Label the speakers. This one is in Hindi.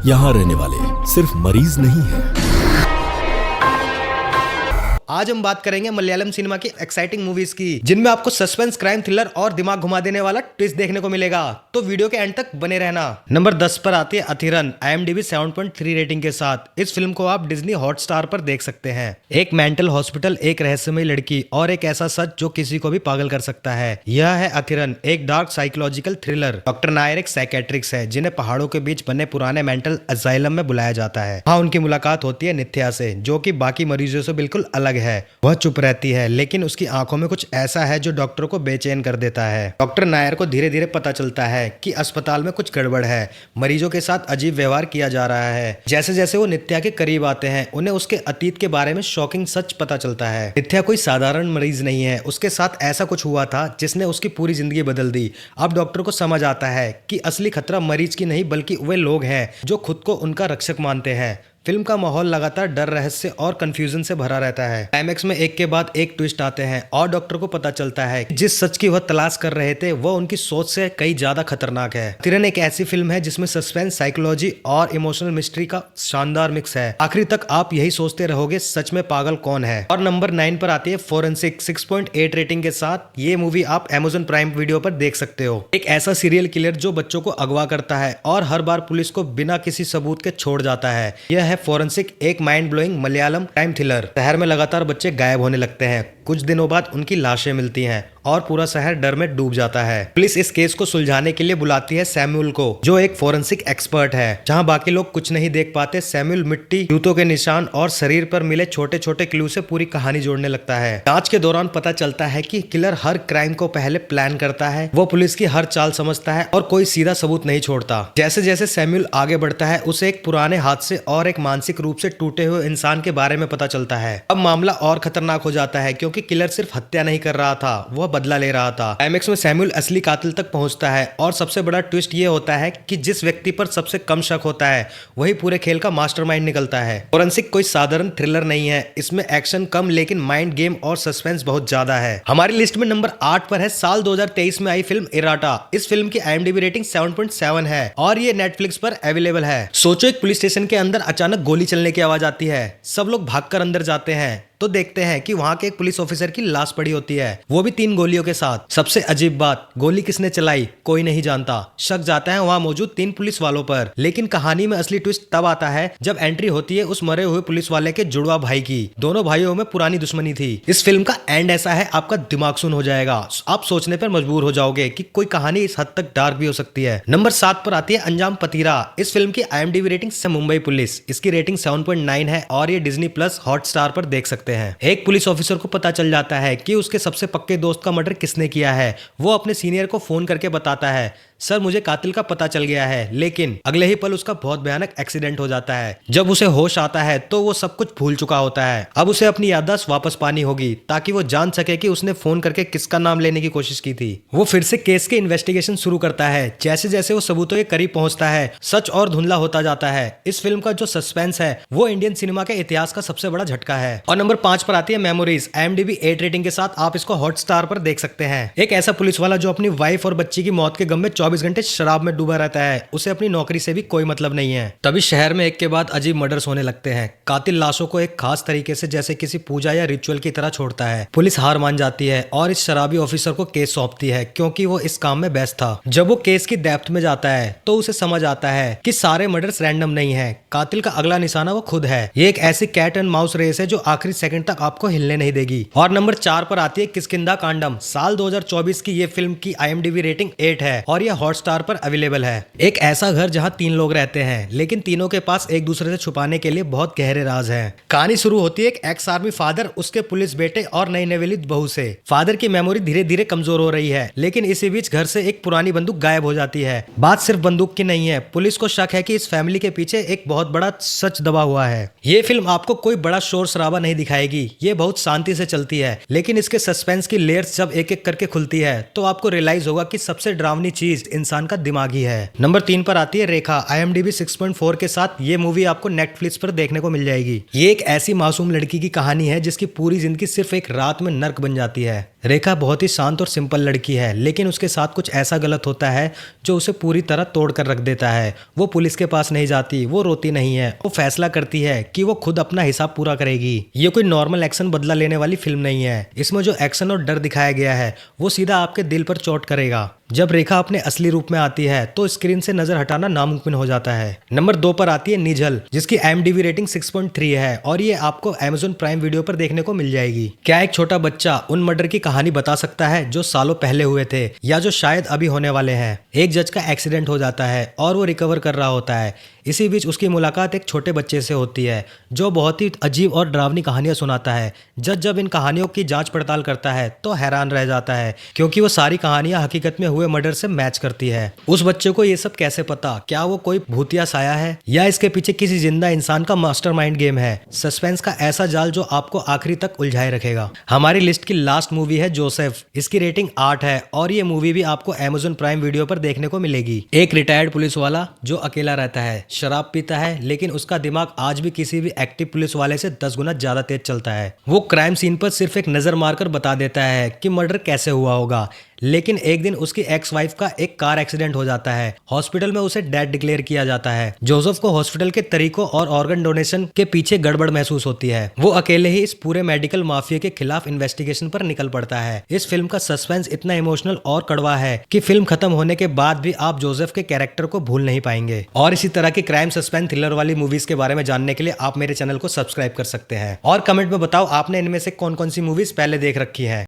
Speaker 1: यहाँ रहने वाले सिर्फ मरीज नहीं है।
Speaker 2: आज हम बात करेंगे मलयालम सिनेमा की एक्साइटिंग मूवीज की, जिनमें आपको सस्पेंस, क्राइम, थ्रिलर और दिमाग घुमा देने वाला ट्विस्ट देखने को मिलेगा। तो वीडियो के एंड तक बने रहना। नंबर 10 पर आती है अथिरन, IMDb 7.3 रेटिंग के साथ। इस फिल्म को आप डिज्नी हॉटस्टार पर देख सकते हैं। एक मेंटल हॉस्पिटल, एक रहस्यमय लड़की और एक ऐसा सच जो किसी को भी पागल कर सकता है। यह है अथिरन, एक dark psychological thriller. Doctor Nair एक साइकेट्रिक्स है जिन्हें पहाड़ों के बीच बने पुराने मेंटल असाइलम में बुलाया जाता है। हाँ, उनकी मुलाकात होती है नित्या से, जो कि बाकी मरीजों से बिल्कुल अलग है। वह चुप रहती है, लेकिन उसकी आंखों में कुछ ऐसा है जो डॉक्टर को बेचैन कर देता है। डॉक्टर नायर को धीरे धीरे पता चलता है कि अस्पताल में कुछ गड़बड़ है। मरीजों के साथ अजीब व्यवहार किया जा रहा है। जैसे जैसे वो नित्या के करीब आते हैं, उन्हें उसके अतीत के बारे में शॉकिंग सच पता चलता है। नित्या कोई साधारण मरीज नहीं है, उसके साथ ऐसा कुछ हुआ था जिसने उसकी पूरी जिंदगी बदल दी। अब डॉक्टर को समझ आता है कि असली खतरा मरीज की नहीं बल्कि वे लोग हैं जो खुद को उनका रक्षक मानते हैं। फिल्म का माहौल लगातार डर, रहस्य और कंफ्यूजन से भरा रहता है। क्लाइमैक्स में एक के बाद एक ट्विस्ट आते हैं और डॉक्टर को पता चलता है कि जिस सच की वह तलाश कर रहे थे वह उनकी सोच से कई ज्यादा खतरनाक है। अथिरन एक ऐसी फिल्म है जिसमें सस्पेंस, साइकोलॉजी और इमोशनल मिस्ट्री का शानदार मिक्स है। आखिरी तक आप यही सोचते रहोगे सच में पागल कौन है। और नंबर 9 पर आती है फोरेंसिक, 6.8 रेटिंग के साथ। ये मूवी आप Amazon प्राइम वीडियो पर देख सकते हो। एक ऐसा सीरियल किलर जो बच्चों को अगवा करता है और हर बार पुलिस को बिना किसी सबूत के छोड़ जाता है। यह है फोरेंसिक, एक mind blowing Malayalam crime thriller. शहर में लगातार बच्चे गायब होने लगते हैं। कुछ दिनों बाद उनकी लाशें मिलती हैं और पूरा शहर डर में डूब जाता है। पुलिस इस केस को सुलझाने के लिए बुलाती है सैमुअल को, जो एक फोरेंसिक एक्सपर्ट है। जहां बाकी लोग कुछ नहीं देख पाते, सैमुअल मिट्टी, जूतों के निशान और शरीर पर मिले छोटे छोटे क्लू से पूरी कहानी जोड़ने लगता है। जांच के दौरान पता चलता है कि किलर हर क्राइम को पहले प्लान करता है। वो पुलिस की हर चाल समझता है और कोई सीधा सबूत नहीं छोड़ता। जैसे जैसे सैमुअल आगे बढ़ता है, उसे एक पुराने हादसे और एक मानसिक रूप से टूटे हुए इंसान के बारे में पता चलता है। अब मामला और खतरनाक हो जाता है क्योंकि किलर सिर्फ हत्या नहीं कर रहा था, वह बदला ले रहा था। क्लाइमैक्स में सैमुअल असली कातिल तक पहुंचता है और सबसे बड़ा ट्विस्ट ये होता है कि जिस व्यक्ति पर सबसे कम शक होता है वही पूरे खेल का मास्टरमाइंड निकलता है। फोरेंसिक कोई साधारण थ्रिलर नहीं है, इसमें एक्शन कम लेकिन माइंड गेम और सस्पेंस बहुत ज्यादा है। हमारी लिस्ट में नंबर 8 पर है साल 2023 में आई फिल्म इराटा। इस फिल्म की IMDb रेटिंग 7.7 है और ये नेटफ्लिक्स पर अवेलेबल है। सोचो, एक पुलिस स्टेशन के अंदर अचानक गोली चलने की आवाज आती है। सब लोग भागकर अंदर जाते हैं तो देखते हैं कि वहां के एक पुलिस ऑफिसर की लाश पड़ी होती है, वो भी 3 गोलियों के साथ। सबसे अजीब बात, गोली किसने चलाई कोई नहीं जानता। शक जाता है वहां मौजूद 3 पुलिस वालों पर। लेकिन कहानी में असली ट्विस्ट तब आता है जब एंट्री होती है उस मरे हुए पुलिस वाले के जुड़वा भाई की। दोनों भाइयों में पुरानी दुश्मनी थी। इस फिल्म का एंड ऐसा है, आपका दिमाग सुन हो जाएगा। आप सोचने पर मजबूर हो जाओगे कि कोई कहानी इस हद तक डार्क भी हो सकती है। नंबर 7 पर आती है अंजाम पतीरा। इस फिल्म की IMDb रेटिंग से मुंबई पुलिस, इसकी रेटिंग 7.9 है और ये डिज्नी प्लस हॉटस्टार पर देख सकते हैं। एक पुलिस ऑफिसर को पता चल जाता है कि उसके सबसे पक्के दोस्त का मर्डर किसने किया है। वो अपने सीनियर को फोन करके बताता है, सर मुझे कातिल का पता चल गया है। लेकिन अगले ही पल उसका बहुत भयानक एक्सीडेंट हो जाता है। जब उसे होश आता है तो वो सब कुछ भूल चुका होता है। अब उसे अपनी याददाश्त वापस पानी होगी ताकि वो जान सके कि उसने फोन करके किसका नाम लेने की कोशिश की थी। वो फिर से केस के इन्वेस्टिगेशन शुरू करता है। जैसे जैसे वो सबूतों के करीब पहुंचता है, सच और धुंधला होता जाता है। इस फिल्म का जो सस्पेंस है वो इंडियन सिनेमा के इतिहास का सबसे बड़ा झटका है। और नंबर 5 पर आती है मेमोरीज। IMDb 8 रेटिंग के साथ आप इसको हॉटस्टार पर देख सकते हैं। एक ऐसा पुलिस वाला जो अपनी वाइफ और बच्ची की मौत के गम में 24 घंटे शराब में डूबा रहता है। उसे अपनी नौकरी से भी कोई मतलब नहीं है। तभी शहर में एक के बाद अजीब मर्डर्स होने लगते हैं। कातिल लाशों को एक खास तरीके से जैसे किसी पूजा या रिचुअल की तरह छोड़ता है। पुलिस हार मान जाती है और इस शराबी ऑफिसर को केस सौंपती है क्योंकि वो इस काम में व्यस्त था। जब वो केस की डेप्थ में जाता है तो उसे समझ आता है कि सारे मर्डर्स रैंडम नहीं है। कातिल का अगला निशाना वो खुद है। ये एक ऐसी कैट एंड माउस रेस है जो आखिरी सेकंड तक आपको हिलने नहीं देगी। और नंबर 4 पर आती है किष्किंधा कांडम। साल 2024 की ये फिल्म की IMDb रेटिंग 8 है और ये हॉटस्टार पर अवेलेबल है। एक ऐसा घर जहां 3 लोग रहते हैं लेकिन तीनों के पास एक दूसरे से छुपाने के लिए बहुत गहरे राज हैं। कहानी शुरू होती है एक एक्स आर्मी फादर, उसके पुलिस बेटे और नई नवेली बहू से। फादर की मेमोरी धीरे धीरे कमजोर हो रही है, लेकिन इसी बीच घर से एक पुरानी बंदूक गायब हो जाती है। बात सिर्फ बंदूक की नहीं है, पुलिस को शक है कि इस फैमिली के पीछे एक बहुत बड़ा सच दबा हुआ है। ये फिल्म आपको कोई बड़ा शोर शराबा नहीं दिखाएगी, ये बहुत शांति से चलती है। लेकिन इसके सस्पेंस की लेयर्स जब एक एक करके खुलती है तो आपको रियलाइज होगा कि सबसे डरावनी चीज इंसान का दिमाग ही है। नंबर 3 पर आती है रेखा। IMDb 6.4 के साथ ये मूवी आपको नेटफ्लिक्स पर देखने को मिल जाएगी। ये एक ऐसी मासूम लड़की की कहानी है जिसकी पूरी जिंदगी सिर्फ एक रात में नर्क बन जाती है। रेखा बहुत ही शांत और सिंपल लड़की है, लेकिन उसके साथ कुछ ऐसा गलत होता है जो उसे पूरी तरह तोड़ कर रख देता है। वो पुलिस के पास नहीं जाती, वो रोती नहीं है, वो फैसला करती है कि वो खुद अपना हिसाब पूरा करेगी। ये कोई नॉर्मल एक्शन बदला लेने वाली फिल्म नहीं है। इसमें जो एक्शन और डर दिखाया गया है वो सीधा आपके दिल पर चोट करेगा। जब रेखा अपने असली रूप में आती है तो स्क्रीन से नजर हटाना नामुमकिन हो जाता है। नंबर 2 पर आती है निझल, जिसकी IMDb रेटिंग 6.3 है और ये आपको Amazon प्राइम वीडियो पर देखने को मिल जाएगी। क्या एक छोटा बच्चा उन मर्डर की कहानी बता सकता है जो सालों पहले हुए थे या जो शायद अभी होने वाले हैं? एक जज का एक्सीडेंट हो जाता है और वो रिकवर कर रहा होता है। इसी बीच उसकी मुलाकात एक छोटे बच्चे से होती है जो बहुत ही अजीब और डरावनी कहानियां सुनाता है। जज जब इन कहानियों की जांच पड़ताल करता है तो हैरान रह जाता है, क्योंकि वो सारी कहानियां हकीकत में हुए मर्डर से मैच करती है। उस बच्चे को ये सब कैसे पता? क्या वो कोई भूतिया साया है या इसके पीछे किसी जिंदा इंसान का मास्टरमाइंड गेम है? सस्पेंस का ऐसा जाल जो आपको आखिरी तक उलझाए रखेगा। हमारी लिस्ट की लास्ट मूवी है जोसेफ। इसकी रेटिंग 8 है और ये मूवी भी आपको Amazon प्राइम वीडियो पर देखने को मिलेगी। एक रिटायर्ड पुलिस वाला जो अकेला रहता है, शराब पीता है, लेकिन उसका दिमाग आज भी किसी भी एक्टिव पुलिस वाले से 10 गुना ज्यादा तेज चलता है। वो क्राइम सीन पर सिर्फ एक नजर मारकर बता देता है कि मर्डर कैसे हुआ होगा, लेकिन एक दिन उसकी एक्स वाइफ का एक कार एक्सीडेंट हो जाता है। हॉस्पिटल में उसे डेड डिक्लेयर किया जाता है। जोसेफ को हॉस्पिटल के तरीकों और ऑर्गन डोनेशन के पीछे गड़बड़ महसूस होती है। वो अकेले ही इस पूरे मेडिकल माफिया के खिलाफ इन्वेस्टिगेशन पर निकल पड़ता है। इस फिल्म का सस्पेंस इतना इमोशनल और कड़वा है कि फिल्म खत्म होने के बाद भी आप जोसेफ के कैरेक्टर को भूल नहीं पाएंगे। और इसी तरह की क्राइम सस्पेंस थ्रिलर वाली मूवीज के बारे में जानने के लिए आप मेरे चैनल को सब्सक्राइब कर सकते हैं और कमेंट में बताओ आपने इनमें से कौन कौन सी मूवीज पहले देख रखी है।